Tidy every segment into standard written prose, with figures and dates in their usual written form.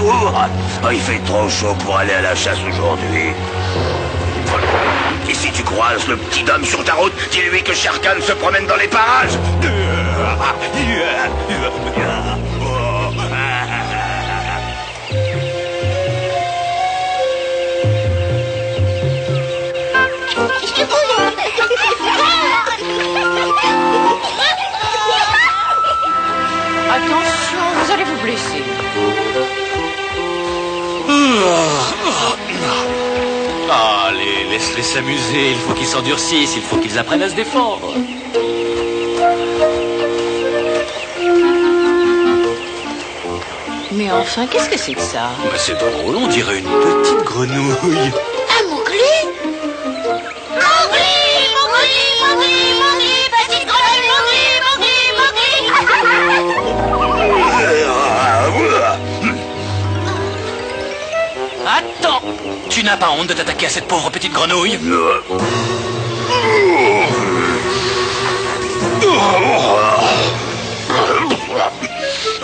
cours. Oh, il fait trop chaud pour aller à la chasse aujourd'hui. Et si tu croises le petit Dom sur ta route, dis-lui que Shere Khan se promène dans les parages. Attention, vous allez vous blesser. Allez, laisse-les s'amuser. Il faut qu'ils s'endurcissent, il faut qu'ils apprennent à se défendre. Mais enfin, qu'est-ce que c'est que ça? Bah, c'est drôle, on dirait une petite grenouille. Un Mowgli? Petite grenouille, Attends, tu n'as pas honte de t'attaquer à cette pauvre petite grenouille?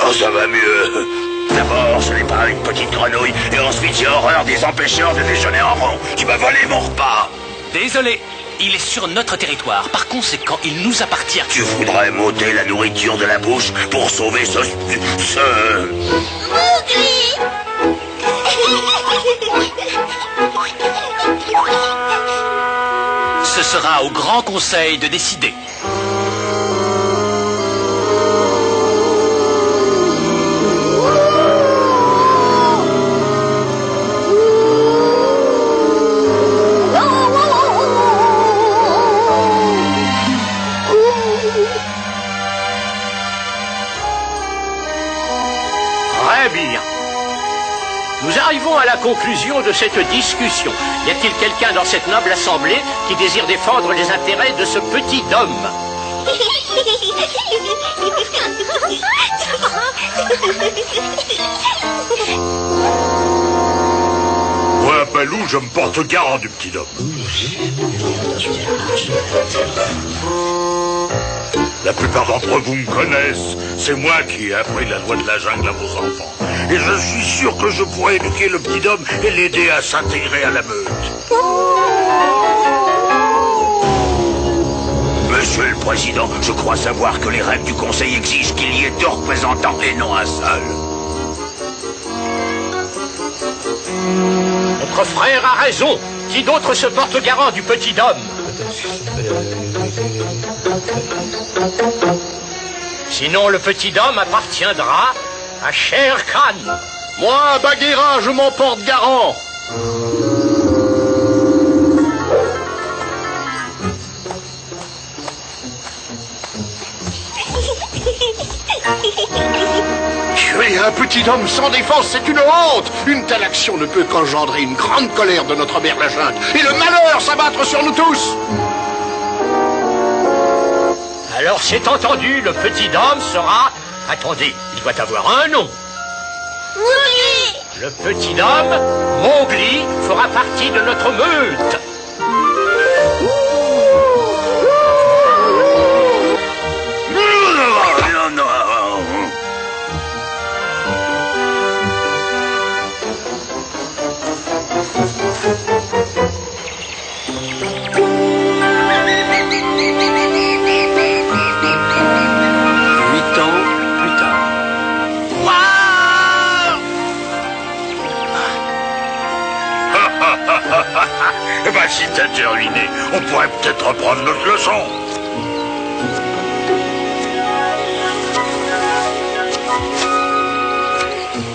Oh, ça va mieux. D'abord, ce n'est pas une petite grenouille, et ensuite j'ai horreur des empêcheurs de déjeuner en rond. Tu m'as volé mon repas. Désolé, il est sur notre territoire. Par conséquent, il nous appartient. Tu voudrais m'ôter la nourriture de la bouche pour sauver ce... Ce sera au Grand Conseil de décider. Très bien. Nous arrivons à la conclusion de cette discussion. Y a-t-il quelqu'un dans cette noble assemblée qui désire défendre les intérêts de ce petit homme? Moi, Balou, je me porte garant du petit homme. La plupart d'entre vous me connaissent. C'est moi qui ai appris la loi de la jungle à vos enfants. Et je suis sûr que je pourrais éduquer le petit homme et l'aider à s'intégrer à la meute. Monsieur le Président, je crois savoir que les règles du Conseil exigent qu'il y ait 2 représentants et non un seul. Notre frère a raison. Qui d'autre se porte garant du petit homme? Sinon, le petit homme appartiendra à Shere Khan. Moi, Bagheera, je m'en porte garant. Tuer un petit homme sans défense, c'est une honte. Une telle action ne peut qu'engendrer une grande colère de notre mère la jungle et le malheur s'abattre sur nous tous. Alors c'est entendu, le petit homme sera... Attendez, il doit avoir un nom. Mowgli. Le petit homme, Mowgli, fera partie de notre meute. Non, non. Eh ben, si t'as terminé, on pourrait peut-être reprendre notre leçon.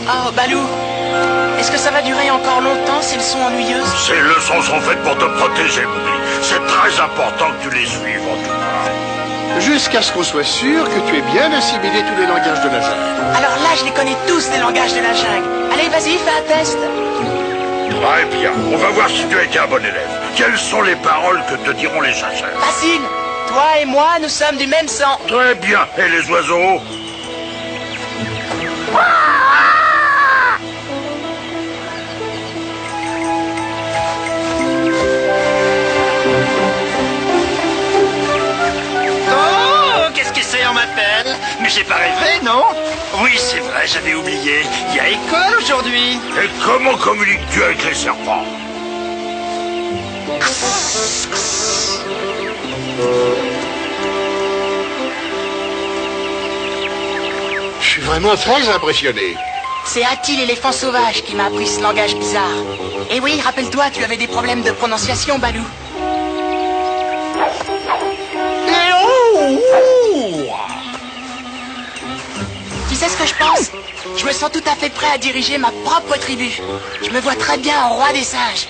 Oh, Balou, est-ce que ça va durer encore longtemps ces leçons ennuyeuses? Ces leçons sont faites pour te protéger, Mowgli. C'est très important que tu les suives, en tout cas. Jusqu'à ce qu'on soit sûr que tu aies bien assimilé tous les langages de la jungle. Alors là, je les connais tous, les langages de la jungle. Allez, vas-y, fais un test. Très bien, on va voir si tu as été un bon élève. Quelles sont les paroles que te diront les chasseurs? Facile. Toi et moi, nous sommes du même sang. Très bien, et les oiseaux? Oh, qu'est-ce que c'est, on m'appelle? Mais J'ai pas rêvé, non? Oui, c'est vrai, j'avais oublié. Il y a école aujourd'hui. Et comment communiques-tu avec les serpents? Je suis vraiment très impressionné. C'est Ati l'éléphant sauvage qui m'a appris ce langage bizarre. Et oui, rappelle-toi, tu avais des problèmes de prononciation, Balou. Tu sais ce que je pense? Je me sens tout à fait prêt à diriger ma propre tribu. Je me vois très bien en roi des singes.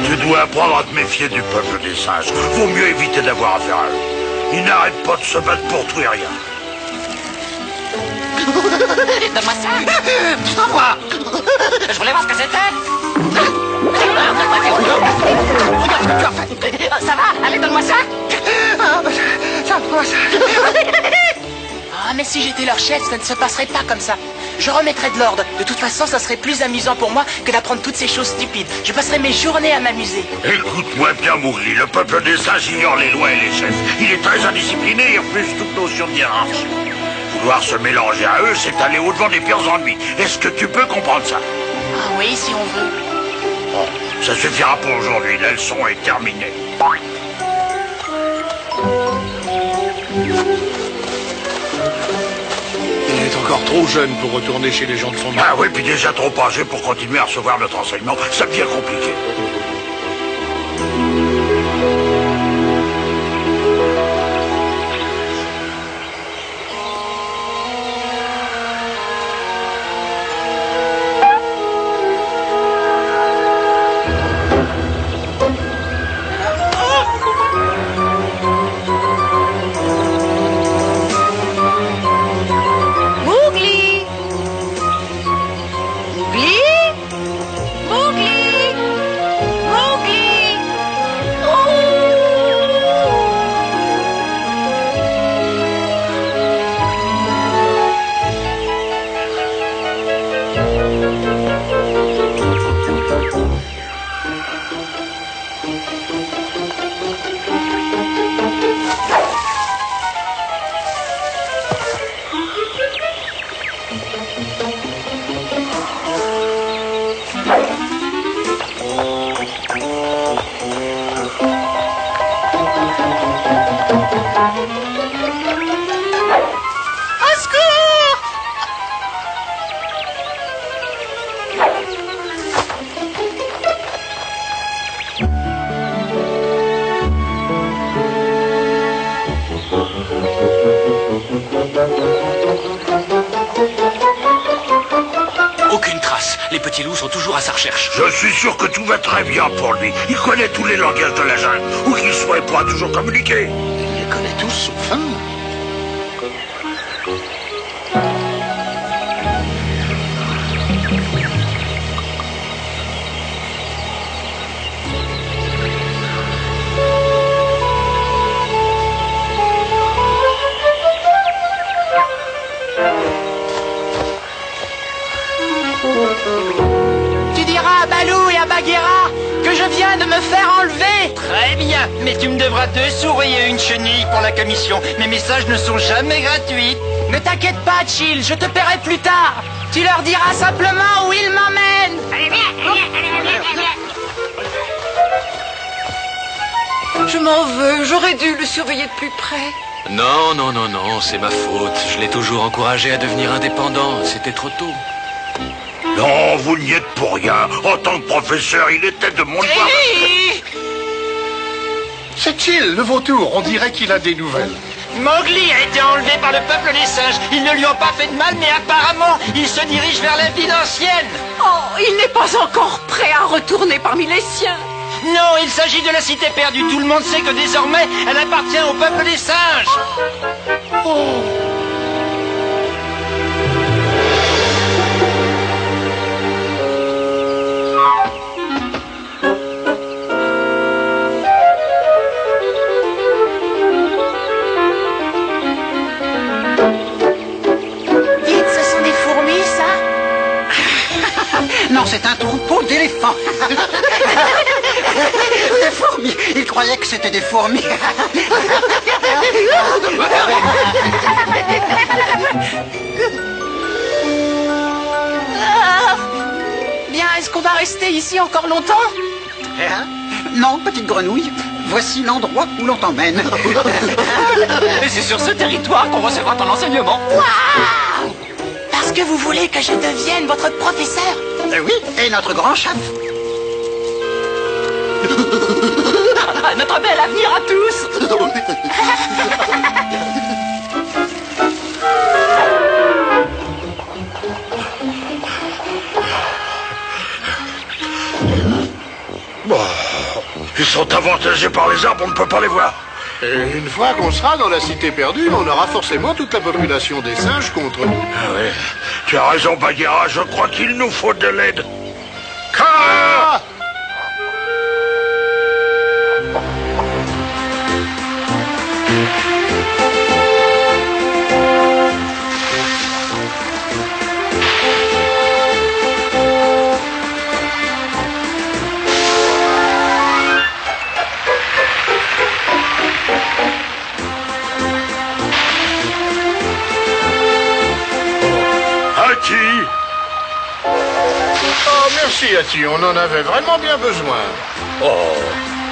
Tu dois apprendre à te méfier du peuple des singes. Vaut mieux éviter d'avoir affaire à eux. Ils n'arrêtent pas de se battre pour tout et rien. Donne-moi ça. Quoi? Je voulais voir ce que c'était. Ça va? Allez, donne-moi ça. Ah, mais si j'étais leur chef, ça ne se passerait pas comme ça. Je remettrais de l'ordre. De toute façon, ça serait plus amusant pour moi que d'apprendre toutes ces choses stupides. Je passerais mes journées à m'amuser. Écoute-moi bien, Mowgli. Le peuple des singes ignore les lois et les chefs. Il est très indiscipliné et refuse toute notion de hiérarchie. Vouloir se mélanger à eux, c'est aller au-devant des pires ennuis. Est-ce que tu peux comprendre ça? Ah oui, si on veut. Bon, ça suffira pour aujourd'hui. La leçon est terminée. Il est encore trop jeune pour retourner chez les gens de son âge. Ah oui, puis déjà trop âgé pour continuer à recevoir notre enseignement. Ça devient compliqué. Aucune trace. Les petits loups sont toujours à sa recherche. Je suis sûr que tout va très bien pour lui. Il connaît tous les langages de la jungle. Où qu'il soit, il pourra toujours communiquer. Il les connaît tous, sauf un. Tu diras à Balou et à Bagheera que je viens de me faire enlever. Très bien, mais tu me devras 2 souris et une chenille pour la commission. Mes messages ne sont jamais gratuits. Ne t'inquiète pas, Chill, je te paierai plus tard. Tu leur diras simplement où ils m'emmènent. Je m'en veux, j'aurais dû le surveiller de plus près. Non, non, non, non, c'est ma faute. Je l'ai toujours encouragé à devenir indépendant. C'était trop tôt. Non, vous n'y êtes pour rien. En tant que professeur, il était de mon devoir. C'est Chill, le vautour. On dirait qu'il a des nouvelles. Mowgli a été enlevé par le peuple des singes. Ils ne lui ont pas fait de mal, mais apparemment, il se dirige vers la ville ancienne. Oh, il n'est pas encore prêt à retourner parmi les siens. Non, il s'agit de la cité perdue. Tout le monde sait que désormais, elle appartient au peuple des singes. Dites, ce sont des fourmis, ça? Non, c'est un trou enfants. Des fourmis. Ils croyaient que c'était des fourmis. Bien, est-ce qu'on va rester ici encore longtemps? Hein? Non, petite grenouille. Voici l'endroit où l'on t'emmène. Et c'est sur ce territoire qu'on recevra ton enseignement. Waouh! Parce que vous voulez que je devienne votre professeur? Oui, et notre grand chef. Notre bel avenir à tous. Bon, ils sont avantagés par les arbres, on ne peut pas les voir. Et une fois qu'on sera dans la cité perdue, on aura forcément toute la population des singes contre nous. Ah oui, tu as raison, Bagheera, je crois qu'il nous faut de l'aide. Ah! Oh, merci, Hati, on en avait vraiment bien besoin. Oh,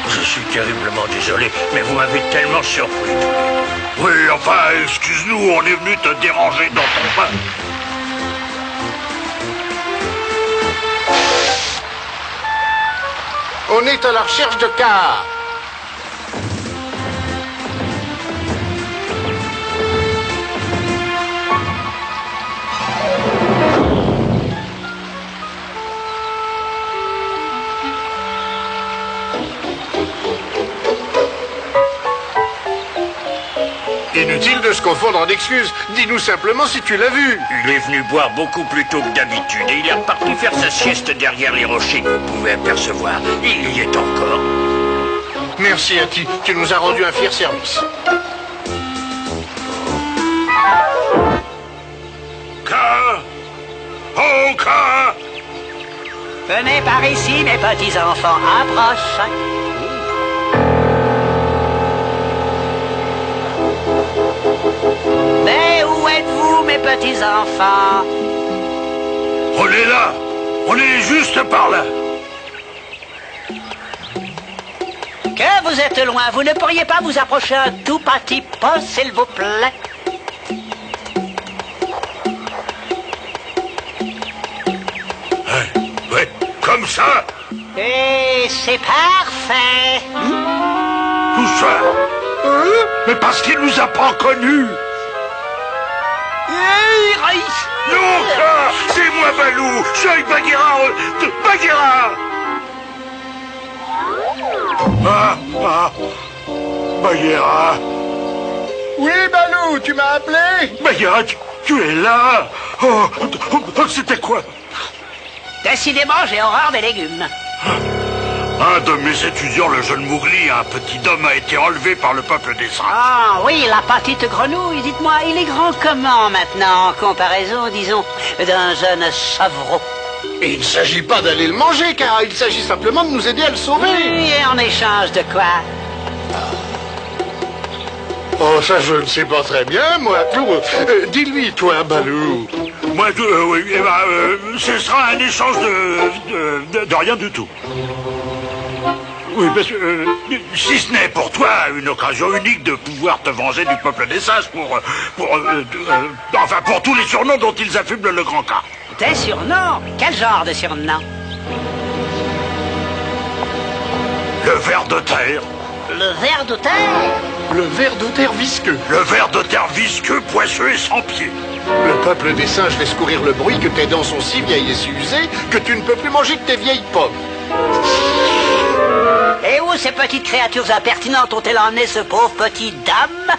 je suis terriblement désolé, mais vous m'avez tellement surpris. Oui, enfin, excuse-nous, on est venu te déranger dans ton bain. On est à la recherche de Kaa. Inutile de se confondre en excuses. Dis-nous simplement si tu l'as vu. Il est venu boire beaucoup plus tôt que d'habitude et il est reparti faire sa sieste derrière les rochers que vous pouvez apercevoir. Il y est encore. Merci, Hati. Tu nous as rendu un fier service. Kaa! Oh, Kaa! Venez par ici, mes petits enfants. Approche. Mais où êtes-vous, mes petits enfants? On est là! On est juste par là! Que vous êtes loin, vous ne pourriez pas vous approcher un tout petit peu, s'il vous plaît? Ouais, comme ça! Et c'est parfait. Tout ça! Mais parce qu'il nous a pas connus! Non, Kaa! C'est moi, Balou! Je suis avec Bagheera! Bagheera! Bagheera! Oui, Balou, tu m'as appelé? Bagheera, tu es là! Oh, c'était quoi? Décidément, j'ai horreur des légumes. Un de mes étudiants, le jeune Mowgli, un petit homme, a été enlevé par le peuple des singes. Ah oui, la petite grenouille, dites-moi, il est grand comment maintenant, en comparaison, disons, d'un jeune savreau? Et il ne s'agit pas d'aller le manger, car il s'agit simplement de nous aider à le sauver. Oui, et en échange de quoi? Oh, ça, je ne sais pas très bien, moi. Dis-lui, toi, Balou. Moi, oui, ce sera un échange de rien du tout. Oui, parce que, si ce n'est pour toi une occasion unique de pouvoir te venger du peuple des singes enfin, pour tous les surnoms dont ils affublent le grand Kaa. Des surnoms? Quel genre de surnom? Le ver de terre. Le ver de terre? Le ver de terre visqueux. Le ver de terre visqueux, poisseux et sans pied. Le peuple des singes laisse courir le bruit que tes dents sont si vieilles et si usées que tu ne peux plus manger que tes vieilles pommes. Et où ces petites créatures impertinentes ont-elles emmené ce pauvre petit dame?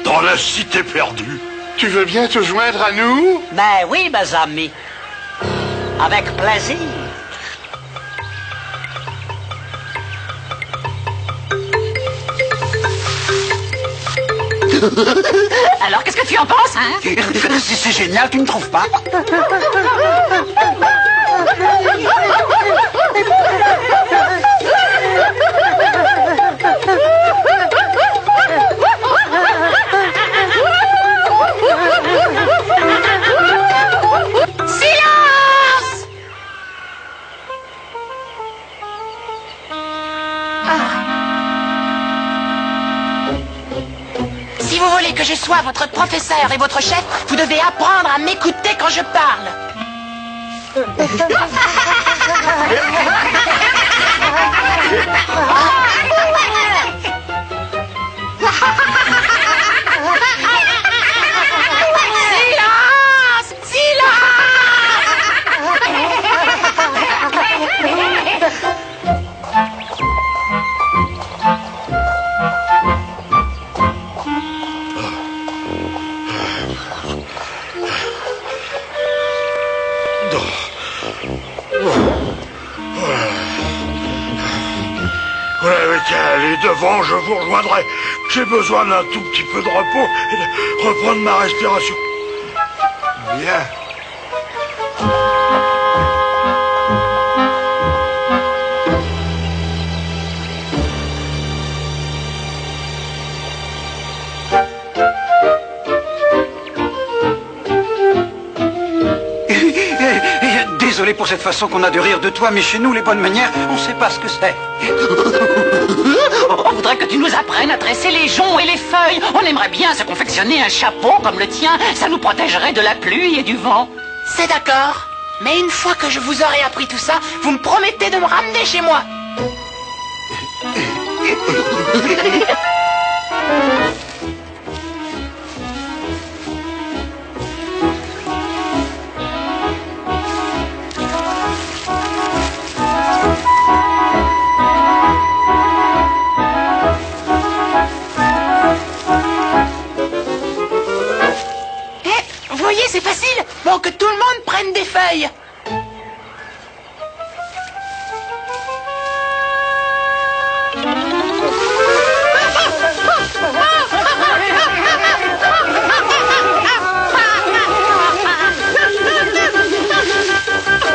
Dans la cité perdue. Tu veux bien te joindre à nous? Ben oui, mes amis. Avec plaisir. Alors, qu'est-ce que tu en penses, hein? C'est génial, tu ne trouves pas? voulez que je sois votre professeur et votre chef, vous devez apprendre à m'écouter quand je parle. Silence! Ouais, tiens, allez devant, je vous rejoindrai. J'ai besoin d'un tout petit peu de repos et de reprendre ma respiration. Bien. Désolé pour cette façon qu'on a de rire de toi, mais chez nous, les bonnes manières, on sait pas ce que c'est. On voudrait que tu nous apprennes à tresser les joncs et les feuilles. On aimerait bien se confectionner un chapeau comme le tien. Ça nous protégerait de la pluie et du vent. C'est d'accord. Mais une fois que je vous aurai appris tout ça, vous me promettez de me ramener chez moi. C'est facile. Bon, que tout le monde prenne des feuilles.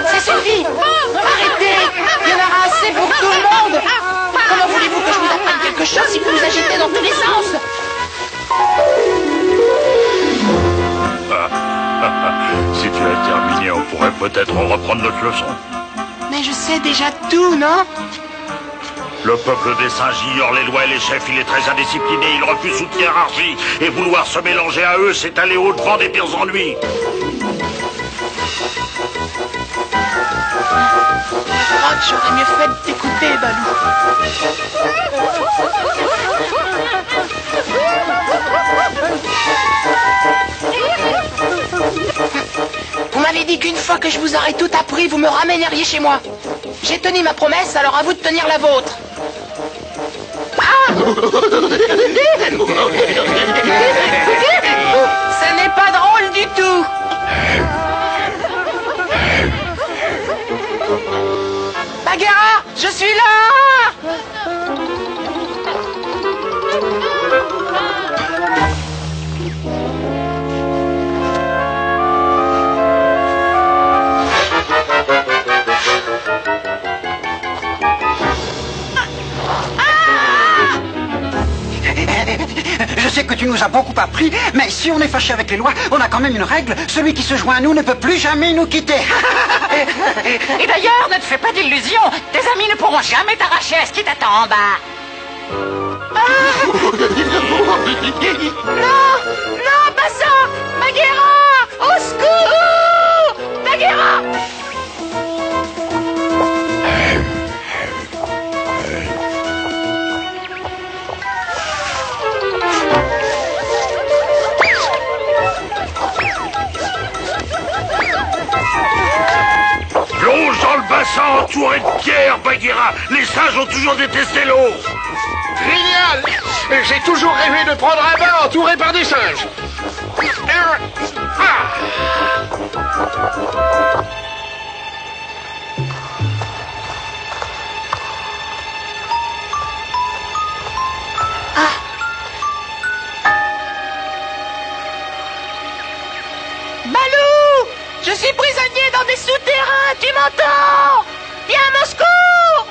Ça suffit. Arrêtez. Il y en aura assez pour tout le monde. Comment voulez-vous que je vous apprenne quelque chose si vous vous agitez dans tous les sens? Si tu as terminé, on pourrait peut-être reprendre notre leçon. Mais je sais déjà tout, non? Le peuple des singes ignore les lois et les chefs, il est très indiscipliné, il refuse toute hiérarchie. Et vouloir se mélanger à eux, c'est aller au-devant des pires ennuis. Je crois que j'aurais mieux fait de t'écouter, Balou. Vous m'avez dit qu'une fois que je vous aurais tout appris, vous me ramèneriez chez moi. J'ai tenu ma promesse, alors à vous de tenir la vôtre. Ah! Ce n'est pas drôle du tout. Bagheera, je suis là! Je sais que tu nous as beaucoup appris, mais si on est fâché avec les lois, on a quand même une règle. Celui qui se joint à nous ne peut plus jamais nous quitter. Et d'ailleurs, ne te fais pas d'illusions. Tes amis ne pourront jamais t'arracher à ce qui t'attend en bas. Non! Non, pas ça! Bagheera! Au secours! Bagheera! Plonge dans le bassin entouré de pierres, Bagheera. Les singes ont toujours détesté l'eau. Génial! J'ai toujours rêvé de prendre un bain entouré par des singes. Balou! Je suis prisonnier dans des souterrains, tu m'entends? Viens à mon secours!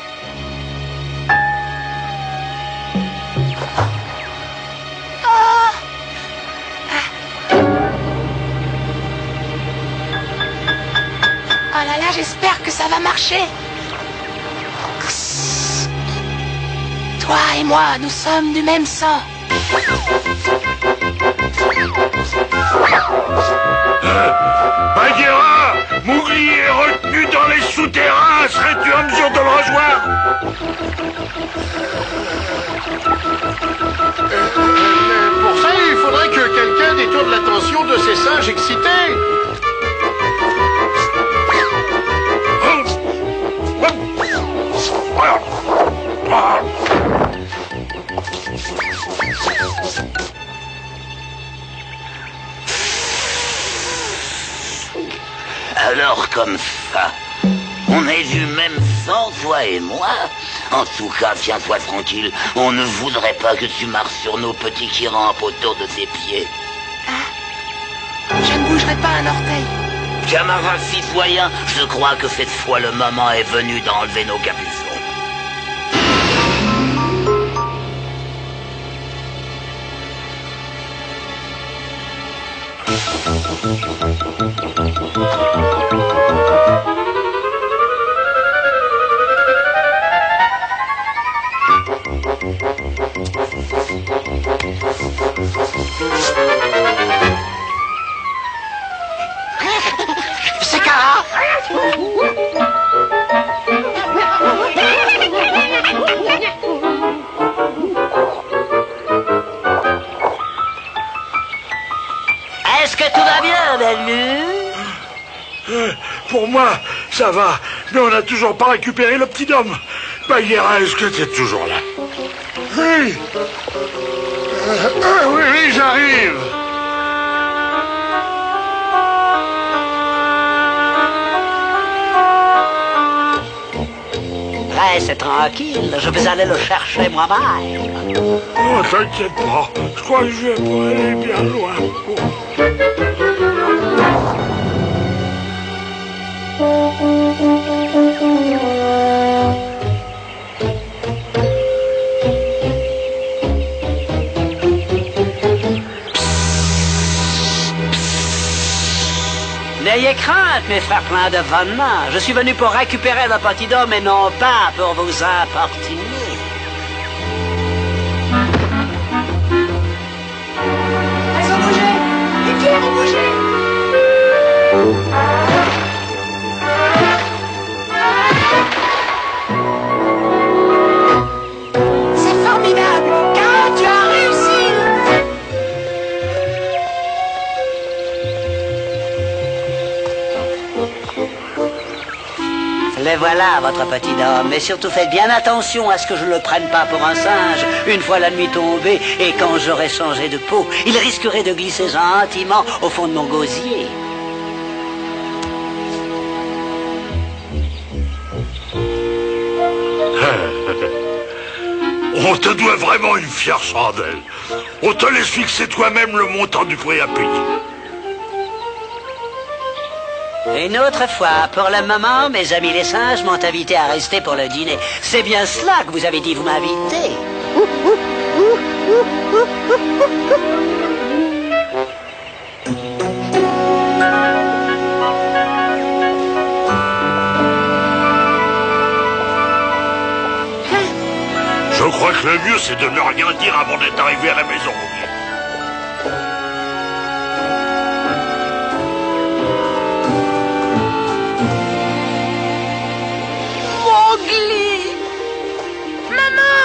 Oh! Oh là là, j'espère que ça va marcher. Toi et moi, nous sommes du même sang. Bagheera, Mowgli est retenu dans les souterrains. Serais-tu en mesure de le rejoindre? Pour ça, il faudrait que quelqu'un détourne l'attention de ces singes excités. Alors comme ça, on est du même sang, toi et moi. En tout cas, tiens-toi tranquille, on ne voudrait pas que tu marches sur nos petits qui rampent autour de tes pieds. Je ne bougerai pas un orteil. Camarades citoyens, je crois que cette fois le moment est venu d'enlever nos capuchons. C'est Kara. Est-ce que tout va bien, Ballu? Pour moi, ça va. Mais on n'a toujours pas récupéré le petit homme. Bagheera, est-ce que t'es toujours là? Oui. Oui, j'arrive. Reste tranquille, je vais aller le chercher moi-même. Oh, t'inquiète pas. Je crois que je vais pas aller bien loin. N'ayez crainte, mes frères pleins de vennin. Je suis venu pour récupérer le petit homme et non pas pour vous importuner. Elles ont bougé. Les pierres ont bougé. C'est formidable. Kara, tu as réussi. Les voilà, votre petit homme. Mais surtout, faites bien attention à ce que je ne le prenne pas pour un singe. Une fois la nuit tombée, et quand j'aurai changé de peau, il risquerait de glisser gentiment au fond de mon gosier. On te doit vraiment une fière chandelle. On te laisse fixer toi-même le montant du prix à payer. Une autre fois, pour le moment, mes amis les singes m'ont invité à rester pour le dîner. C'est bien cela que vous avez dit vous m'inviter. Je crois que le mieux, c'est de ne rien dire avant d'être arrivé à la maison. Mowgli. Maman.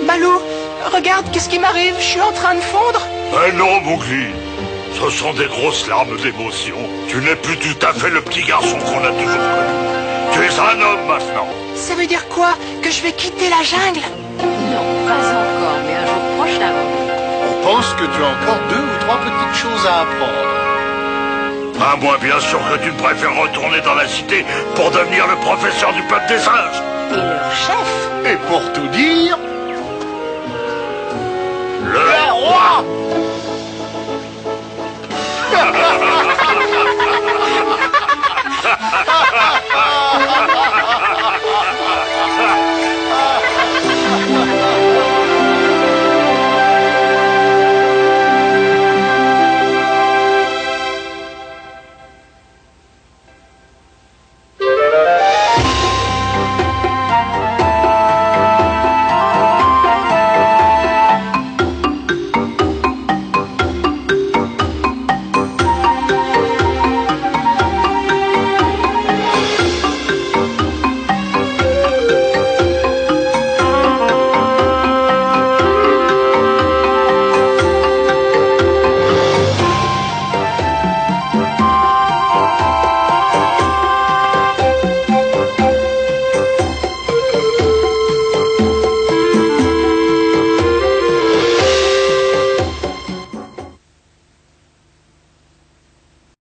Balou, regarde, qu'est-ce qui m'arrive? Je suis en train de fondre. Eh non, Mowgli. Ce sont des grosses larmes d'émotion. Tu n'es plus tout à fait le petit garçon qu'on a toujours connu. Tu es un homme maintenant. Ça veut dire quoi? Que je vais quitter la jungle? Non, pas encore, mais un jour prochain. On pense que tu as encore 2 ou 3 petites choses à apprendre. À moins bien sûr que tu ne préfères retourner dans la cité pour devenir le professeur du peuple des singes. Et leur chef? Et pour tout dire... Le roi